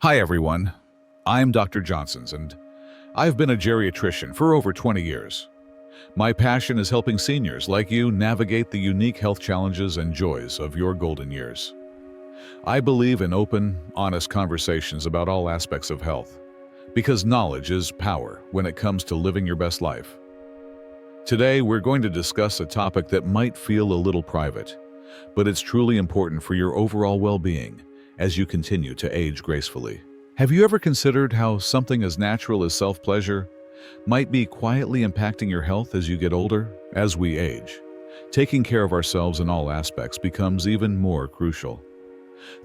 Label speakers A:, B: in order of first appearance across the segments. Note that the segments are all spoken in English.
A: Hi everyone, I'm Dr. Johnson's and I've been a geriatrician for over 20 years. My passion is helping seniors like you navigate the unique health challenges and joys of your golden years. I believe in open, honest conversations about all aspects of health, because knowledge is power when it comes to living your best life. Today we're going to discuss a topic that might feel a little private, but it's truly important for your overall well-being as you continue to age gracefully. Have you ever considered how something as natural as self-pleasure might be quietly impacting your health as you get older? As we age, taking care of ourselves in all aspects becomes even more crucial.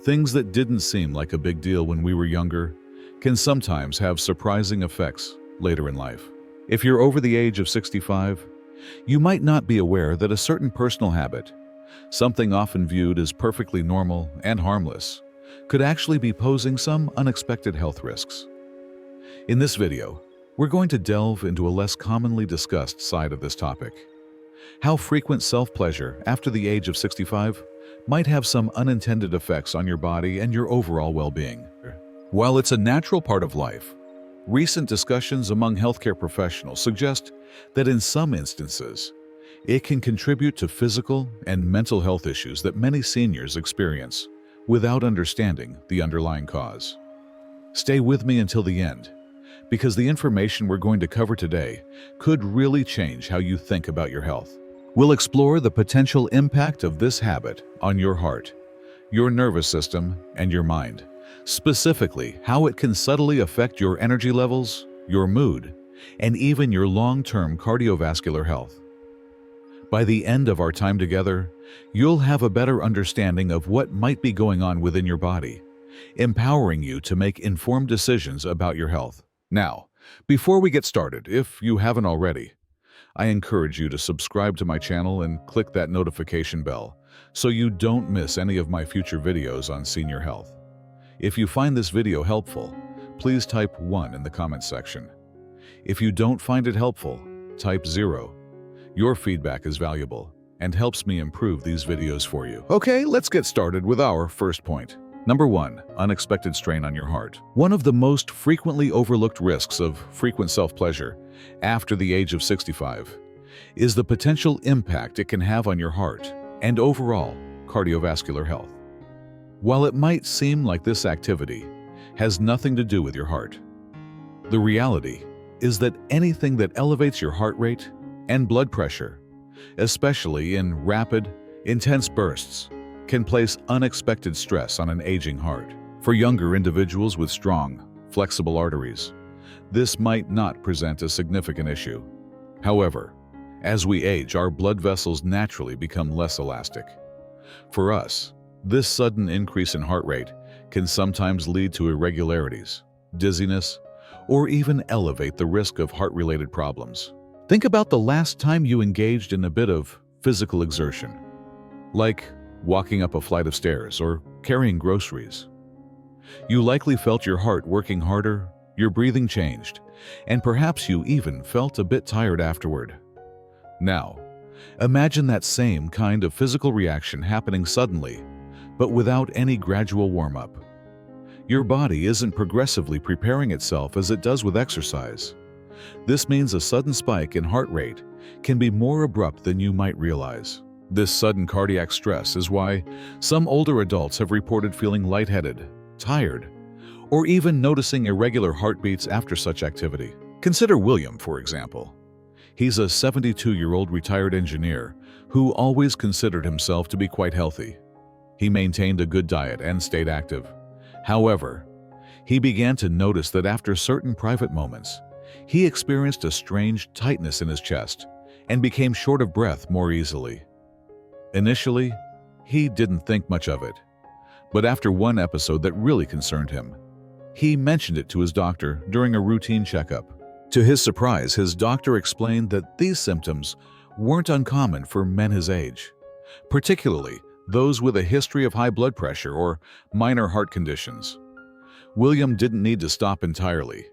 A: Things that didn't seem like a big deal when we were younger can sometimes have surprising effects later in life. If you're over the age of 65, you might not be aware that a certain personal habit, something often viewed as perfectly normal and harmless, could actually be posing some unexpected health risks. In this video, we're going to delve into a less commonly discussed side of this topic: how frequent self-pleasure after the age of 65 might have some unintended effects on your body and your overall well-being. While it's a natural part of life, recent discussions among healthcare professionals suggest that in some instances, it can contribute to physical and mental health issues that many seniors experience without understanding the underlying cause. Stay with me until the end, because the information we're going to cover today could really change how you think about your health. We'll explore the potential impact of this habit on your heart, your nervous system, and your mind. Specifically, how it can subtly affect your energy levels, your mood, and even your long-term cardiovascular health. By the end of our time together, you'll have a better understanding of what might be going on within your body, empowering you to make informed decisions about your health. Now, before we get started, if you haven't already, I encourage you to subscribe to my channel and click that notification bell so you don't miss any of my future videos on senior health. If you find this video helpful, please type 1 in the comments section. If you don't find it helpful, type 0. Your feedback is valuable and helps me improve these videos for you. Okay, let's get started with our first point. Number 1, unexpected strain on your heart. One of the most frequently overlooked risks of frequent self-pleasure after the age of 65 is the potential impact it can have on your heart and overall cardiovascular health. While it might seem like this activity has nothing to do with your heart, the reality is that anything that elevates your heart rate and blood pressure, especially in rapid, intense bursts, can place unexpected stress on an aging heart. For younger individuals with strong, flexible arteries, this might not present a significant issue. However, as we age, our blood vessels naturally become less elastic. For us, this sudden increase in heart rate can sometimes lead to irregularities, dizziness, or even elevate the risk of heart-related problems. Think about the last time you engaged in a bit of physical exertion, like walking up a flight of stairs or carrying groceries. You likely felt your heart working harder, your breathing changed, and perhaps you even felt a bit tired afterward. Now, imagine that same kind of physical reaction happening suddenly, but without any gradual warm-up. Your body isn't progressively preparing itself as it does with exercise. This means a sudden spike in heart rate can be more abrupt than you might realize. This sudden cardiac stress is why some older adults have reported feeling lightheaded, tired, or even noticing irregular heartbeats after such activity. Consider William, for example. He's a 72-year-old retired engineer who always considered himself to be quite healthy. He maintained a good diet and stayed active. However, he began to notice that after certain private moments, he experienced a strange tightness in his chest and became short of breath more easily. Initially, he didn't think much of it, but after one episode that really concerned him, he mentioned it to his doctor during a routine checkup. To his surprise, his doctor explained that these symptoms weren't uncommon for men his age, particularly those with a history of high blood pressure or minor heart conditions. William didn't need to stop entirely,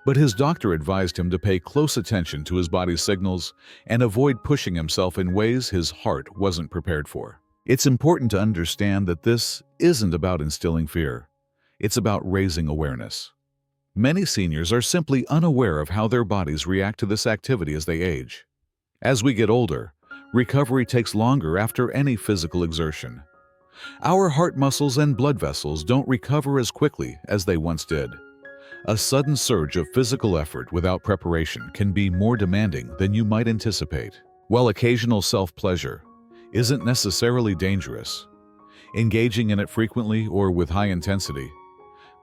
A: but his doctor advised him to pay close attention to his body's signals and avoid pushing himself in ways his heart wasn't prepared for. It's important to understand that this isn't about instilling fear. It's about raising awareness. Many seniors are simply unaware of how their bodies react to this activity as they age. As we get older, recovery takes longer after any physical exertion. Our heart muscles and blood vessels don't recover as quickly as they once did. A sudden surge of physical effort without preparation can be more demanding than you might anticipate. While occasional self-pleasure isn't necessarily dangerous, engaging in it frequently or with high intensity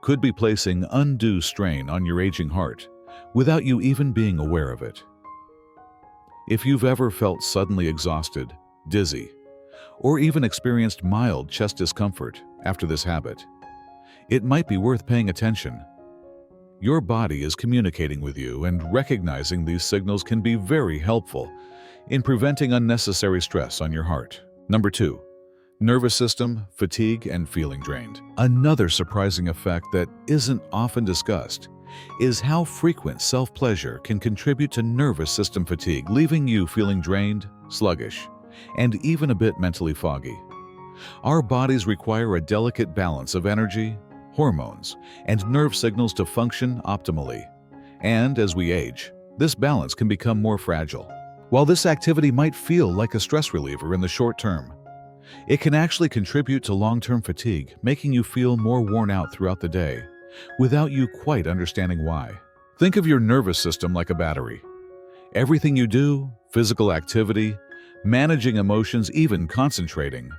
A: could be placing undue strain on your aging heart without you even being aware of it. If you've ever felt suddenly exhausted, dizzy, or even experienced mild chest discomfort after this habit, it might be worth paying attention. Your body is communicating with you, and recognizing these signals can be very helpful in preventing unnecessary stress on your heart. Number 2. Nervous system, fatigue, and feeling drained. Another surprising effect that isn't often discussed is how frequent self-pleasure can contribute to nervous system fatigue, leaving you feeling drained, sluggish, and even a bit mentally foggy. Our bodies require a delicate balance of energy, hormones, and nerve signals to function optimally. And as we age, this balance can become more fragile. While this activity might feel like a stress reliever in the short term, it can actually contribute to long-term fatigue, making you feel more worn out throughout the day, without you quite understanding why. Think of your nervous system like a battery. Everything you do, physical activity, managing emotions, even concentrating,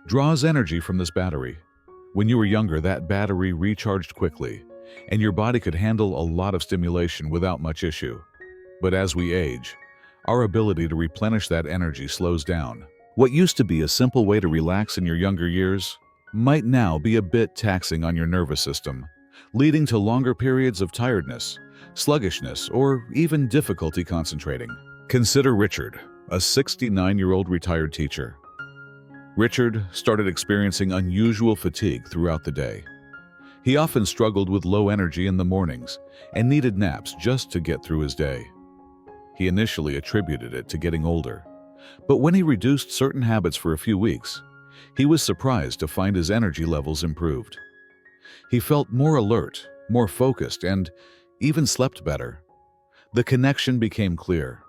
A: draws energy from this battery. When you were younger, that battery recharged quickly, and your body could handle a lot of stimulation without much issue. But as we age, our ability to replenish that energy slows down. What used to be a simple way to relax in your younger years might now be a bit taxing on your nervous system, leading to longer periods of tiredness, sluggishness, or even difficulty concentrating. Consider Richard, a 69-year-old retired teacher. Richard started experiencing unusual fatigue throughout the day. He often struggled with low energy in the mornings and needed naps just to get through his day. He initially attributed it to getting older, but when he reduced certain habits for a few weeks, he was surprised to find his energy levels improved. He felt more alert, more focused, and even slept better. The connection became clear.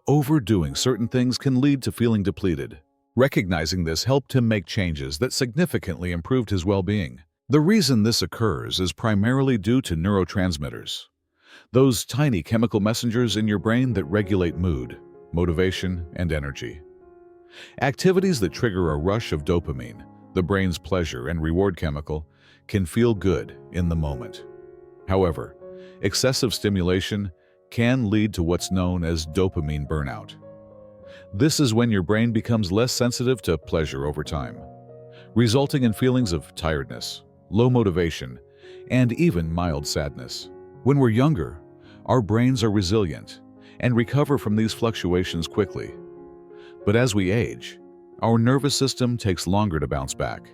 A: Overdoing certain things can lead to feeling depleted. Recognizing this helped him make changes that significantly improved his well-being. The reason this occurs is primarily due to neurotransmitters, those tiny chemical messengers in your brain that regulate mood, motivation, and energy. Activities that trigger a rush of dopamine, the brain's pleasure and reward chemical, can feel good in the moment. However, excessive stimulation can lead to what's known as dopamine burnout. This is when your brain becomes less sensitive to pleasure over time, resulting in feelings of tiredness, low motivation, and even mild sadness. When we're younger, our brains are resilient and recover from these fluctuations quickly. But as we age, our nervous system takes longer to bounce back.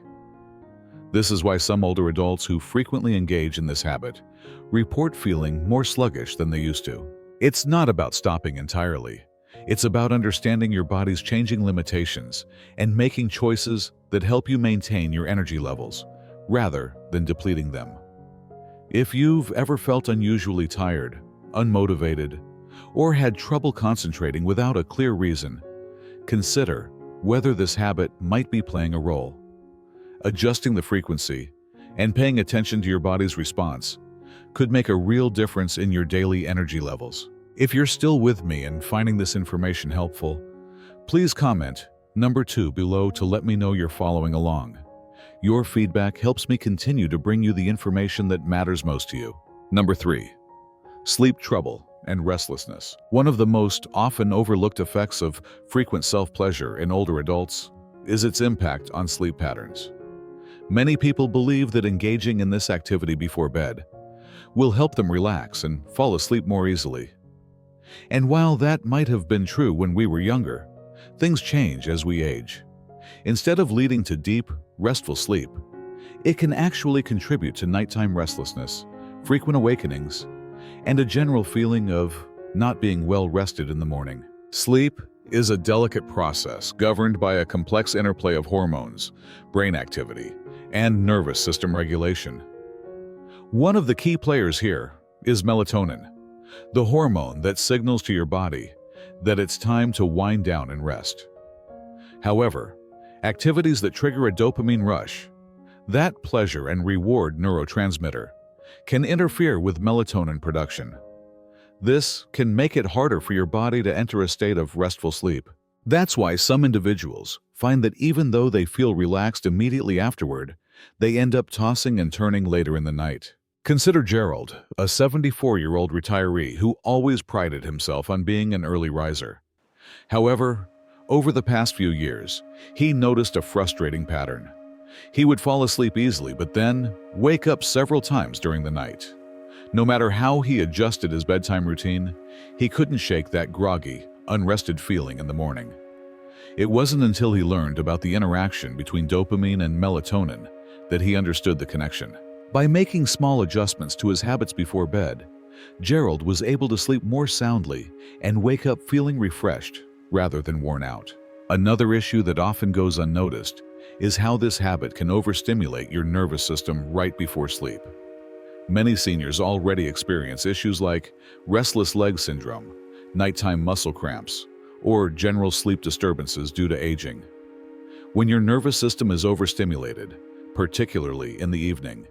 A: This is why some older adults who frequently engage in this habit report feeling more sluggish than they used to. It's not about stopping entirely. It's about understanding your body's changing limitations and making choices that help you maintain your energy levels, rather than depleting them. If you've ever felt unusually tired, unmotivated, or had trouble concentrating without a clear reason, consider whether this habit might be playing a role. Adjusting the frequency and paying attention to your body's response could make a real difference in your daily energy levels. If you're still with me and finding this information helpful, please comment number 2 below to let me know you're following along. Your feedback helps me continue to bring you the information that matters most to you. Number 3. Sleep trouble and restlessness. One of the most often overlooked effects of frequent self-pleasure in older adults is its impact on sleep patterns. Many people believe that engaging in this activity before bed will help them relax and fall asleep more easily. And while that might have been true when we were younger, things change as we age. Instead of leading to deep, restful sleep, it can actually contribute to nighttime restlessness, frequent awakenings, and a general feeling of not being well rested in the morning. Sleep is a delicate process governed by a complex interplay of hormones, brain activity, and nervous system regulation. One of the key players here is melatonin, the hormone that signals to your body that it's time to wind down and rest. However, activities that trigger a dopamine rush, that pleasure and reward neurotransmitter, can interfere with melatonin production. This can make it harder for your body to enter a state of restful sleep. That's why some individuals find that even though they feel relaxed immediately afterward, they end up tossing and turning later in the night. Consider Gerald, a 74-year-old retiree who always prided himself on being an early riser. However, over the past few years, he noticed a frustrating pattern. He would fall asleep easily, but then wake up several times during the night. No matter how he adjusted his bedtime routine, he couldn't shake that groggy, unrested feeling in the morning. It wasn't until he learned about the interaction between dopamine and melatonin that he understood the connection. By making small adjustments to his habits before bed, Gerald was able to sleep more soundly and wake up feeling refreshed rather than worn out. Another issue that often goes unnoticed is how this habit can overstimulate your nervous system right before sleep. Many seniors already experience issues like restless leg syndrome, nighttime muscle cramps, or general sleep disturbances due to aging. When your nervous system is overstimulated, particularly in the evening,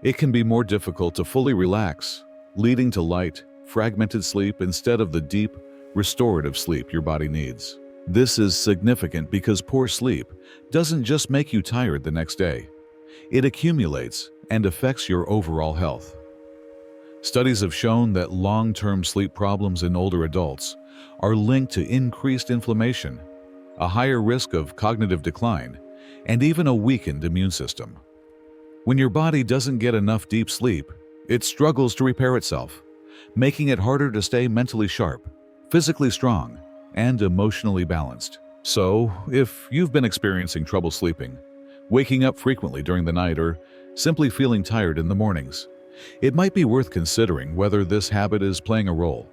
A: it can be more difficult to fully relax, leading to light, fragmented sleep instead of the deep, restorative sleep your body needs. This is significant because poor sleep doesn't just make you tired the next day. It accumulates and affects your overall health. Studies have shown that long-term sleep problems in older adults are linked to increased inflammation, a higher risk of cognitive decline, and even a weakened immune system. When your body doesn't get enough deep sleep, it struggles to repair itself, making it harder to stay mentally sharp, physically strong, and emotionally balanced. So, if you've been experiencing trouble sleeping, waking up frequently during the night, or simply feeling tired in the mornings, it might be worth considering whether this habit is playing a role.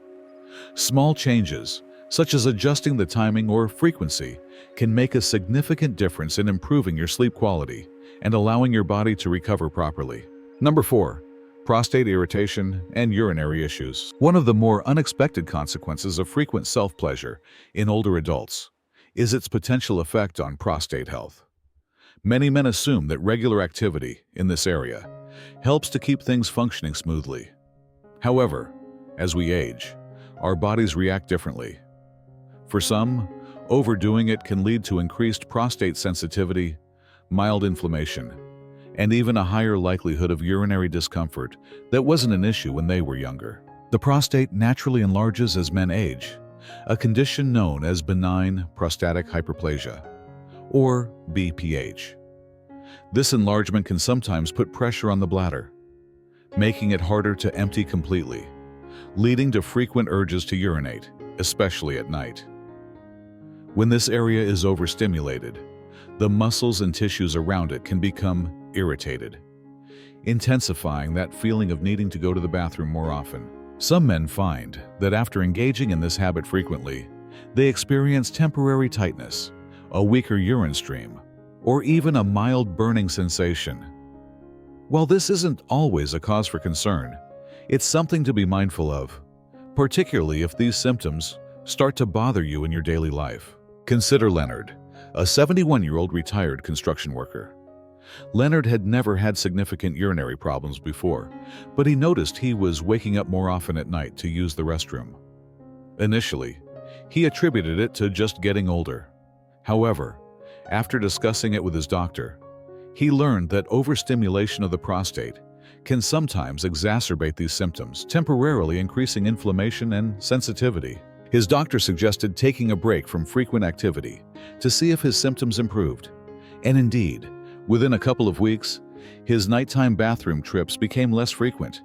A: Small changes, such as adjusting the timing or frequency, can make a significant difference in improving your sleep quality and allowing your body to recover properly. Number 4. Prostate irritation and urinary issues. One of the more unexpected consequences of frequent self-pleasure in older adults is its potential effect on prostate health. Many men assume that regular activity in this area helps to keep things functioning smoothly. However, as we age, our bodies react differently. For some, overdoing it can lead to increased prostate sensitivity, mild inflammation, and even a higher likelihood of urinary discomfort that wasn't an issue when they were younger. The prostate naturally enlarges as men age, a condition known as benign prostatic hyperplasia, or BPH. This enlargement can sometimes put pressure on the bladder, making it harder to empty completely, leading to frequent urges to urinate, especially at night. When this area is overstimulated, the muscles and tissues around it can become irritated, intensifying that feeling of needing to go to the bathroom more often. Some men find that after engaging in this habit frequently, they experience temporary tightness, a weaker urine stream, or even a mild burning sensation. While this isn't always a cause for concern, it's something to be mindful of, particularly if these symptoms start to bother you in your daily life. Consider Leonard, a 71-year-old retired construction worker. Leonard had never had significant urinary problems before, but he noticed he was waking up more often at night to use the restroom. Initially, he attributed it to just getting older. However, after discussing it with his doctor, he learned that overstimulation of the prostate can sometimes exacerbate these symptoms, temporarily increasing inflammation and sensitivity. His doctor suggested taking a break from frequent activity to see if his symptoms improved. And indeed, within a couple of weeks, his nighttime bathroom trips became less frequent,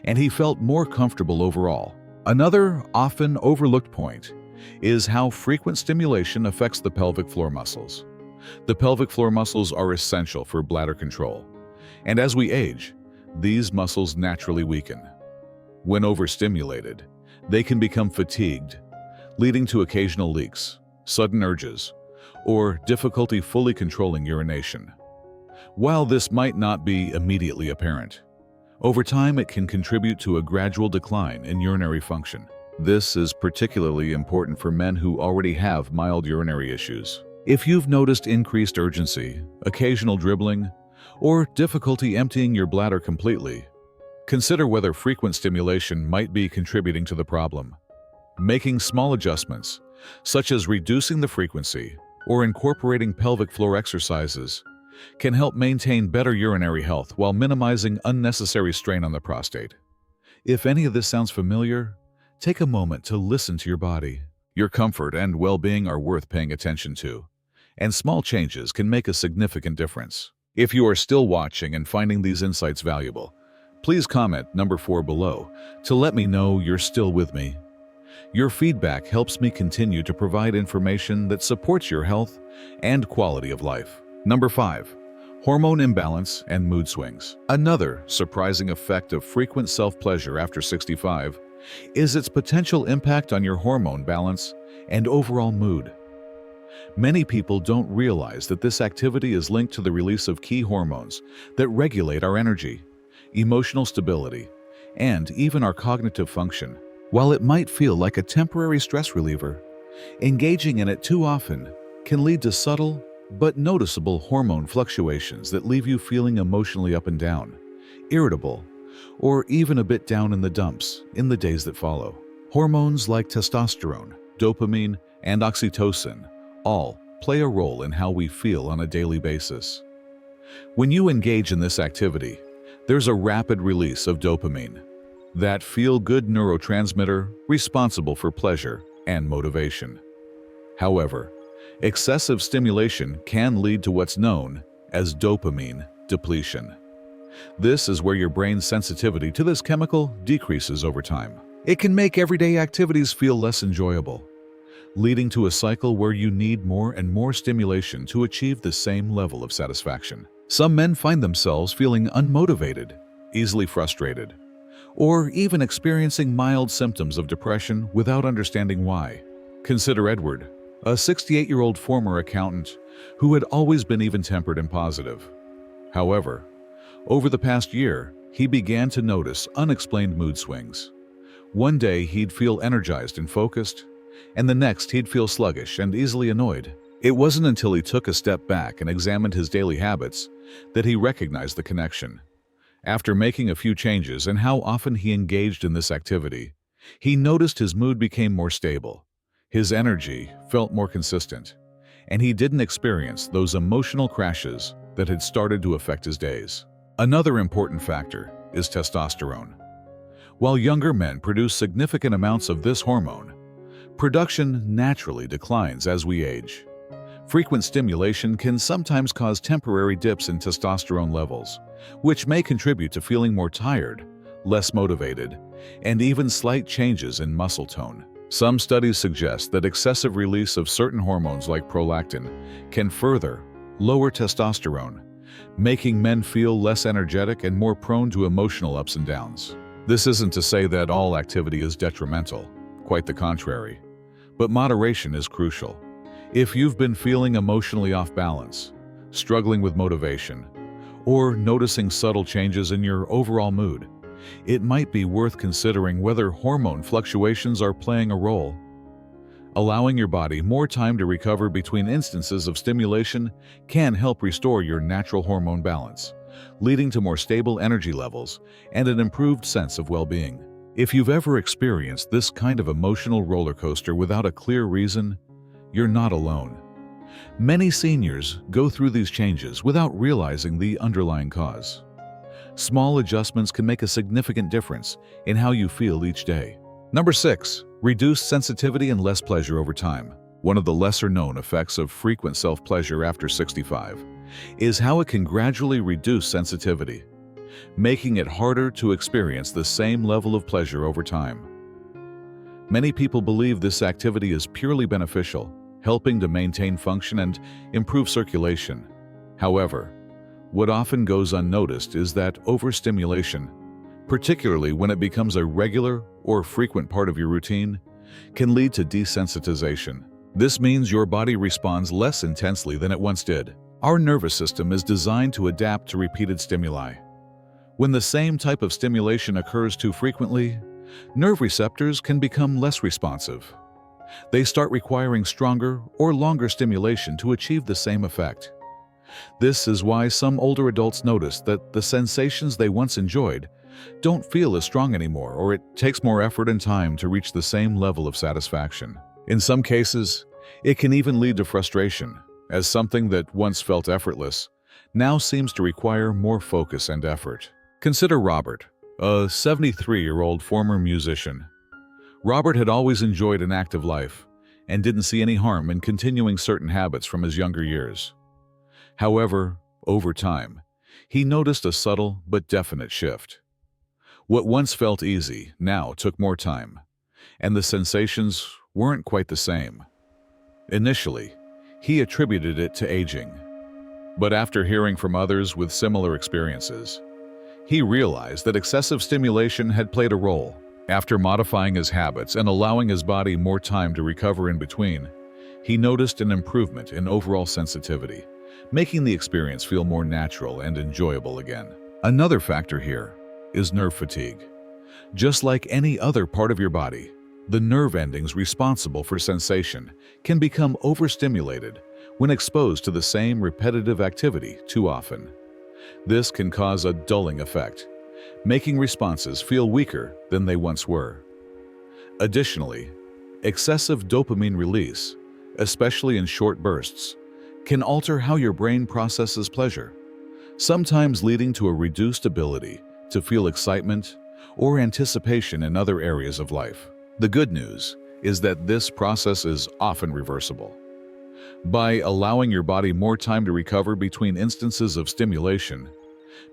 A: and he felt more comfortable overall. Another often overlooked point is how frequent stimulation affects the pelvic floor muscles. The pelvic floor muscles are essential for bladder control, and as we age, these muscles naturally weaken. When overstimulated, they can become fatigued, leading to occasional leaks, sudden urges, or difficulty fully controlling urination. While this might not be immediately apparent, Over time, it can contribute to a gradual decline in urinary function. This is particularly important for men who already have mild urinary issues. If you've noticed increased urgency, occasional dribbling, or difficulty emptying your bladder completely, consider whether frequent stimulation might be contributing to the problem. Making small adjustments, such as reducing the frequency or incorporating pelvic floor exercises, can help maintain better urinary health while minimizing unnecessary strain on the prostate. If any of this sounds familiar, take a moment to listen to your body. Your comfort and well-being are worth paying attention to, and small changes can make a significant difference. If you are still watching and finding these insights valuable, please comment number 4 below to let me know you're still with me. Your feedback helps me continue to provide information that supports your health and quality of life. Number 5. Hormone imbalance and mood swings. Another surprising effect of frequent self-pleasure after 65 is its potential impact on your hormone balance and overall mood. Many people don't realize that this activity is linked to the release of key hormones that regulate our energy, emotional stability, and even our cognitive function. While it might feel like a temporary stress reliever, engaging in it too often can lead to subtle but noticeable hormone fluctuations that leave you feeling emotionally up and down, irritable, or even a bit down in the dumps in the days that follow. Hormones like testosterone, dopamine, and oxytocin all play a role in how we feel on a daily basis. When you engage in this activity, there's a rapid release of dopamine, that feel-good neurotransmitter responsible for pleasure and motivation. However, excessive stimulation can lead to what's known as dopamine depletion. This is where your brain's sensitivity to this chemical decreases over time. It can make everyday activities feel less enjoyable, leading to a cycle where you need more and more stimulation to achieve the same level of satisfaction. Some men find themselves feeling unmotivated, easily frustrated, or even experiencing mild symptoms of depression without understanding why. Consider Edward, a 68-year-old former accountant who had always been even-tempered and positive. However, over the past year, he began to notice unexplained mood swings. One day he'd feel energized and focused, and the next he'd feel sluggish and easily annoyed. It wasn't until he took a step back and examined his daily habits that he recognized the connection. After making a few changes in how often he engaged in this activity, he noticed his mood became more stable, his energy felt more consistent, and he didn't experience those emotional crashes that had started to affect his days. Another important factor is testosterone. While younger men produce significant amounts of this hormone, production naturally declines as we age. Frequent stimulation can sometimes cause temporary dips in testosterone levels, which may contribute to feeling more tired, less motivated, and even slight changes in muscle tone. Some studies suggest that excessive release of certain hormones like prolactin can further lower testosterone, making men feel less energetic and more prone to emotional ups and downs. This isn't to say that all activity is detrimental, quite the contrary, but moderation is crucial. If you've been feeling emotionally off balance, struggling with motivation, or noticing subtle changes in your overall mood, it might be worth considering whether hormone fluctuations are playing a role. Allowing your body more time to recover between instances of stimulation can help restore your natural hormone balance, leading to more stable energy levels and an improved sense of well-being. If you've ever experienced this kind of emotional roller coaster without a clear reason, you're not alone. Many seniors go through these changes without realizing the underlying cause. Small adjustments can make a significant difference in how you feel each day. Number 6. Reduced sensitivity and less pleasure over time. One of the lesser-known effects of frequent self-pleasure after 65 is how it can gradually reduce sensitivity, making it harder to experience the same level of pleasure over time. Many people believe this activity is purely beneficial, helping to maintain function and improve circulation. However, what often goes unnoticed is that overstimulation, particularly when it becomes a regular or frequent part of your routine, can lead to desensitization. This means your body responds less intensely than it once did. Our nervous system is designed to adapt to repeated stimuli. When the same type of stimulation occurs too frequently, nerve receptors can become less responsive. They start requiring stronger or longer stimulation to achieve the same effect. This is why some older adults notice that the sensations they once enjoyed don't feel as strong anymore, or it takes more effort and time to reach the same level of satisfaction. In some cases, it can even lead to frustration, as something that once felt effortless now seems to require more focus and effort. Consider Robert, a 73-year-old former musician. Robert had always enjoyed an active life and didn't see any harm in continuing certain habits from his younger years. However, over time, he noticed a subtle but definite shift. What once felt easy now took more time, and the sensations weren't quite the same. Initially, he attributed it to aging. But after hearing from others with similar experiences, he realized that excessive stimulation had played a role. After modifying his habits and allowing his body more time to recover in between, he noticed an improvement in overall sensitivity, making the experience feel more natural and enjoyable again. Another factor here is nerve fatigue. Just like any other part of your body, the nerve endings responsible for sensation can become overstimulated when exposed to the same repetitive activity too often. This can cause a dulling effect, making responses feel weaker than they once were. Additionally, excessive dopamine release, especially in short bursts, can alter how your brain processes pleasure, sometimes leading to a reduced ability to feel excitement or anticipation in other areas of life. The good news is that this process is often reversible. By allowing your body more time to recover between instances of stimulation,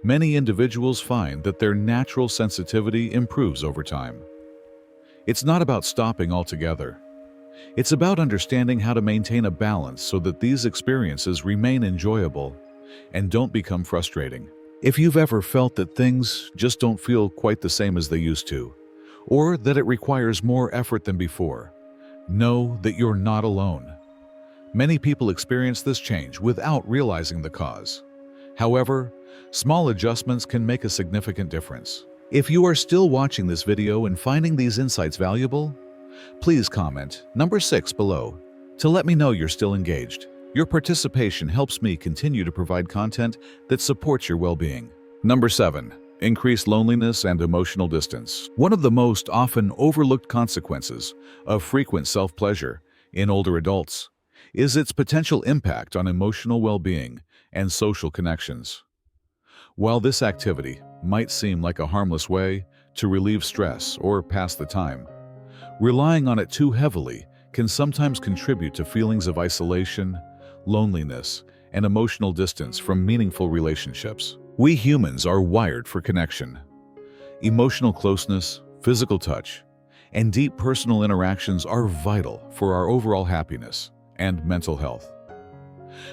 A: many individuals find that their natural sensitivity improves over time. It's not about stopping altogether. It's about understanding how to maintain a balance so that these experiences remain enjoyable and don't become frustrating. If you've ever felt that things just don't feel quite the same as they used to, or that it requires more effort than before, know that you're not alone. Many people experience this change without realizing the cause. However, small adjustments can make a significant difference. If you are still watching this video and finding these insights valuable, please comment number 6 below to let me know you're still engaged. Your participation helps me continue to provide content that supports your well-being. Number 7. Increased loneliness and emotional distance. One of the most often overlooked consequences of frequent self-pleasure in older adults is its potential impact on emotional well-being and social connections. While this activity might seem like a harmless way to relieve stress or pass the time, relying on it too heavily can sometimes contribute to feelings of isolation, loneliness, and emotional distance from meaningful relationships. We humans are wired for connection. Emotional closeness, physical touch, and deep personal interactions are vital for our overall happiness and mental health.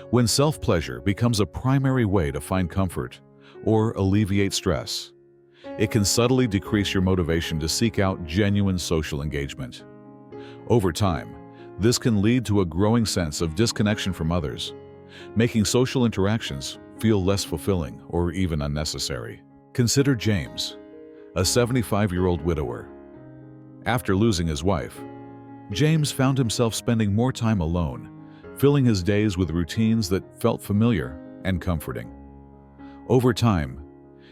A: When self-pleasure becomes a primary way to find comfort or alleviate stress, it can subtly decrease your motivation to seek out genuine social engagement. Over time, this can lead to a growing sense of disconnection from others, making social interactions feel less fulfilling or even unnecessary. Consider James, a 75-year-old widower. After losing his wife, James found himself spending more time alone, filling his days with routines that felt familiar and comforting. Over time,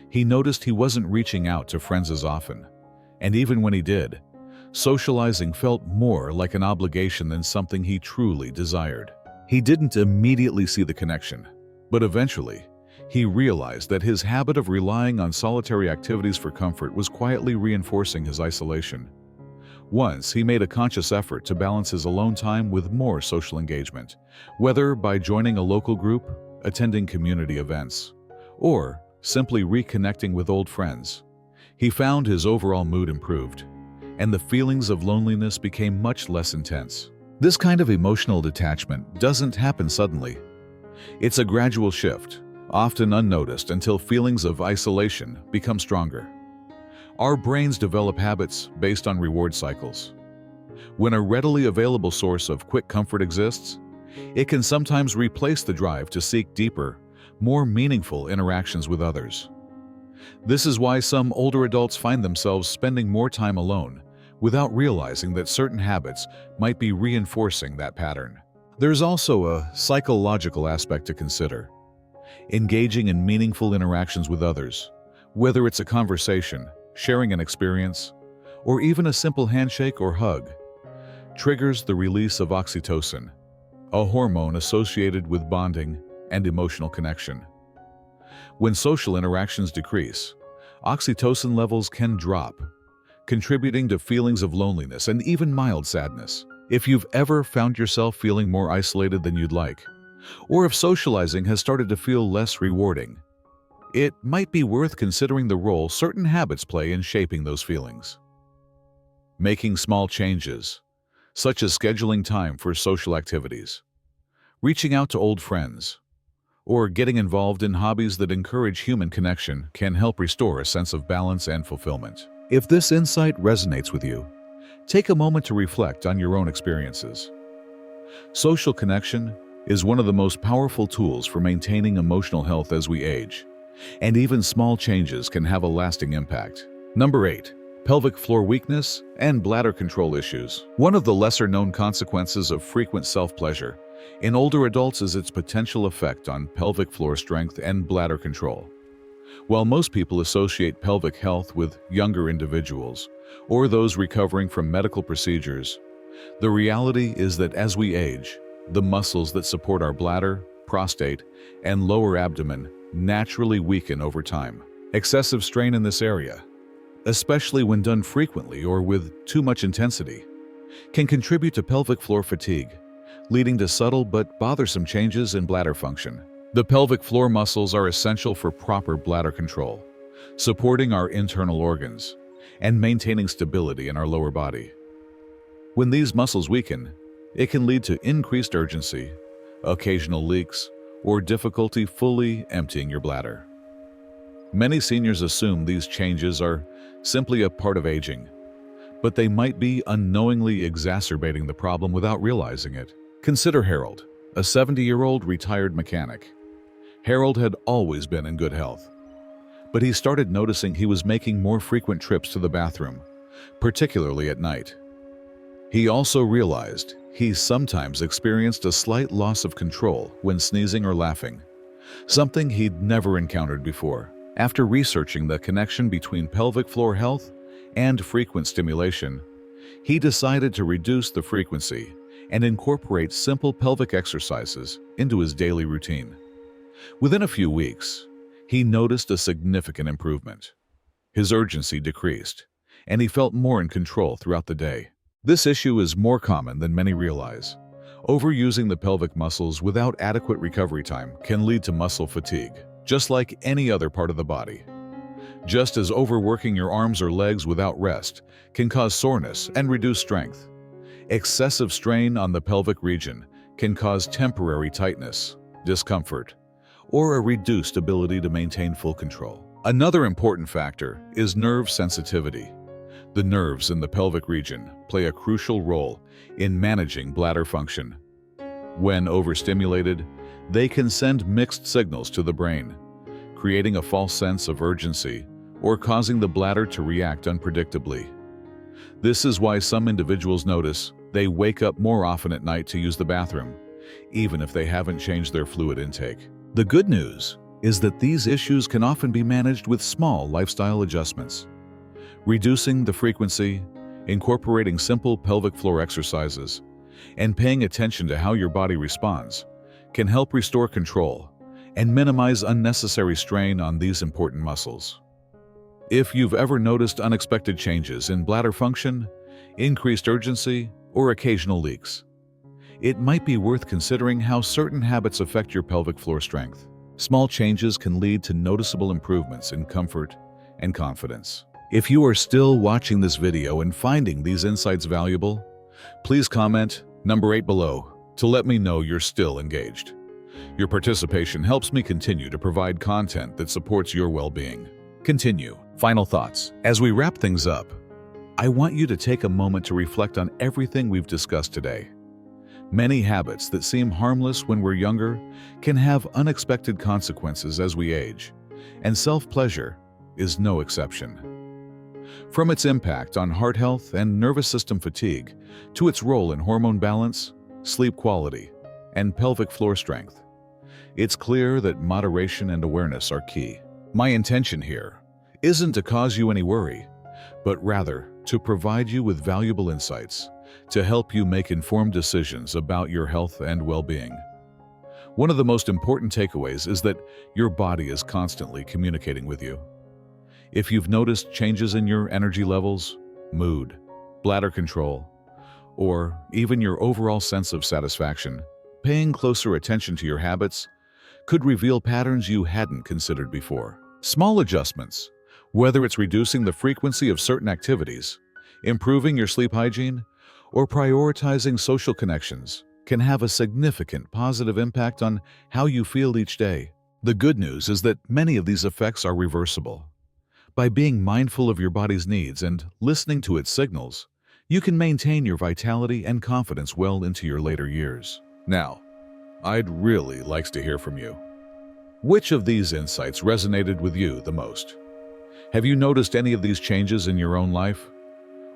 A: he noticed he wasn't reaching out to friends as often, and even when he did, socializing felt more like an obligation than something he truly desired. He didn't immediately see the connection, but eventually, he realized that his habit of relying on solitary activities for comfort was quietly reinforcing his isolation. Once, he made a conscious effort to balance his alone time with more social engagement, whether by joining a local group, attending community events, or simply reconnecting with old friends. He found his overall mood improved, and the feelings of loneliness became much less intense. This kind of emotional detachment doesn't happen suddenly. It's a gradual shift, often unnoticed until feelings of isolation become stronger. Our brains develop habits based on reward cycles. When a readily available source of quick comfort exists, it can sometimes replace the drive to seek deeper, more meaningful interactions with others. This is why some older adults find themselves spending more time alone without realizing that certain habits might be reinforcing that pattern. There's also a psychological aspect to consider. Engaging in meaningful interactions with others, whether it's a conversation, sharing an experience, or even a simple handshake or hug, triggers the release of oxytocin, a hormone associated with bonding and emotional connection. When social interactions decrease, oxytocin levels can drop, contributing to feelings of loneliness and even mild sadness. If you've ever found yourself feeling more isolated than you'd like, or if socializing has started to feel less rewarding, it might be worth considering the role certain habits play in shaping those feelings. Making small changes, such as scheduling time for social activities, reaching out to old friends, or getting involved in hobbies that encourage human connection, can help restore a sense of balance and fulfillment. If this insight resonates with you, take a moment to reflect on your own experiences. Social connection is one of the most powerful tools for maintaining emotional health as we age, and even small changes can have a lasting impact. Number 8. Pelvic floor weakness and bladder control issues. One of the lesser-known consequences of frequent self-pleasure in older adults is its potential effect on pelvic floor strength and bladder control. While most people associate pelvic health with younger individuals or those recovering from medical procedures, the reality is that as we age, the muscles that support our bladder, prostate, and lower abdomen naturally weaken over time. Excessive strain in this area, especially when done frequently or with too much intensity, can contribute to pelvic floor fatigue, leading to subtle but bothersome changes in bladder function. The pelvic floor muscles are essential for proper bladder control, supporting our internal organs and maintaining stability in our lower body. When these muscles weaken, it can lead to increased urgency, occasional leaks, or difficulty fully emptying your bladder. Many seniors assume these changes are simply a part of aging, but they might be unknowingly exacerbating the problem without realizing it. Consider Harold, a 70-year-old retired mechanic. Harold had always been in good health, but he started noticing he was making more frequent trips to the bathroom, particularly at night. He also realized he sometimes experienced a slight loss of control when sneezing or laughing, something he'd never encountered before. After researching the connection between pelvic floor health and frequent stimulation, he decided to reduce the frequency and incorporate simple pelvic exercises into his daily routine. Within a few weeks, he noticed a significant improvement. His urgency decreased, and he felt more in control throughout the day. This issue is more common than many realize. Overusing the pelvic muscles without adequate recovery time can lead to muscle fatigue, just like any other part of the body. Just as overworking your arms or legs without rest can cause soreness and reduce strength, excessive strain on the pelvic region can cause temporary tightness, discomfort, or a reduced ability to maintain full control. Another important factor is nerve sensitivity. The nerves in the pelvic region play a crucial role in managing bladder function. When overstimulated, they can send mixed signals to the brain, creating a false sense of urgency or causing the bladder to react unpredictably. This is why some individuals notice they wake up more often at night to use the bathroom, even if they haven't changed their fluid intake. The good news is that these issues can often be managed with small lifestyle adjustments. Reducing the frequency, incorporating simple pelvic floor exercises, and paying attention to how your body responds can help restore control and minimize unnecessary strain on these important muscles. If you've ever noticed unexpected changes in bladder function, increased urgency, or occasional leaks, it might be worth considering how certain habits affect your pelvic floor strength. Small changes can lead to noticeable improvements in comfort and confidence. If you are still watching this video and finding these insights valuable, please comment number 8 below to let me know you're still engaged. Your participation helps me continue to provide content that supports your well-being. Continue. Final thoughts. As we wrap things up, I want you to take a moment to reflect on everything we've discussed today. Many habits that seem harmless when we're younger can have unexpected consequences as we age, and self-pleasure, is no exception. From its impact on heart health and nervous system fatigue, to its role in hormone balance, sleep quality, and pelvic floor strength, it's clear that moderation and awareness are key. My intention here isn't to cause you any worry, but rather to provide you with valuable insights to help you make informed decisions about your health and well-being. One of the most important takeaways is that your body is constantly communicating with you. If you've noticed changes in your energy levels, mood, bladder control, or even your overall sense of satisfaction, paying closer attention to your habits could reveal patterns you hadn't considered before. Small adjustments, whether it's reducing the frequency of certain activities, improving your sleep hygiene, or prioritizing social connections, can have a significant positive impact on how you feel each day. The good news is that many of these effects are reversible. By being mindful of your body's needs and listening to its signals, you can maintain your vitality and confidence well into your later years. Now, I'd really like to hear from you. Which of these insights resonated with you the most? Have you noticed any of these changes in your own life?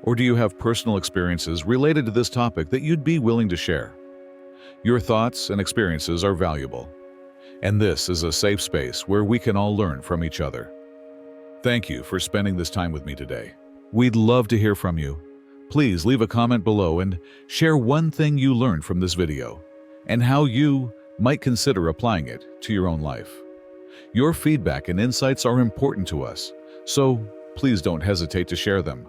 A: Or do you have personal experiences related to this topic that you'd be willing to share? Your thoughts and experiences are valuable, and this is a safe space where we can all learn from each other. Thank you for spending this time with me today. We'd love to hear from you. Please leave a comment below and share one thing you learned from this video and how you might consider applying it to your own life. Your feedback and insights are important to us, so please don't hesitate to share them.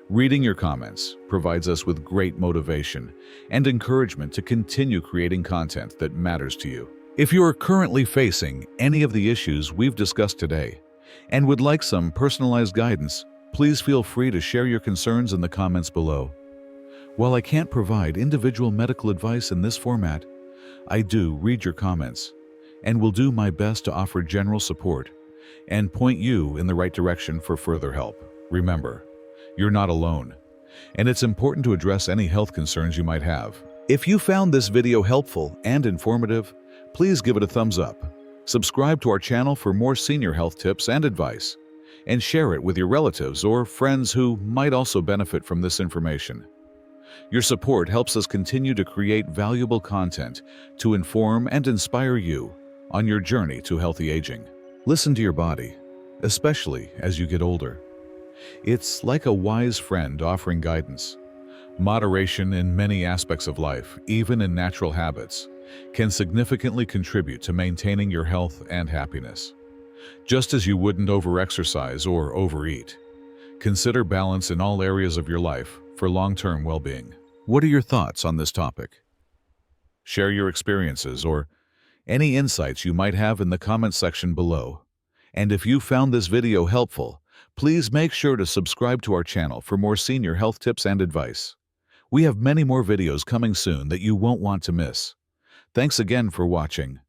A: Reading your comments provides us with great motivation and encouragement to continue creating content that matters to you. If you are currently facing any of the issues we've discussed today and would like some personalized guidance, please feel free to share your concerns in the comments below. While I can't provide individual medical advice in this format, I do read your comments and will do my best to offer general support and point you in the right direction for further help. Remember, you're not alone, and it's important to address any health concerns you might have. If you found this video helpful and informative, please give it a thumbs up. Subscribe to our channel for more senior health tips and advice, and share it with your relatives or friends who might also benefit from this information. Your support helps us continue to create valuable content to inform and inspire you on your journey to healthy aging. Listen to your body, especially as you get older. It's like a wise friend offering guidance. Moderation in many aspects of life, even in natural habits, can significantly contribute to maintaining your health and happiness. Just as you wouldn't overexercise or overeat, consider balance in all areas of your life for long-term well-being. What are your thoughts on this topic? Share your experiences or any insights you might have in the comments section below. And if you found this video helpful, please make sure to subscribe to our channel for more senior health tips and advice. We have many more videos coming soon that you won't want to miss. Thanks again for watching.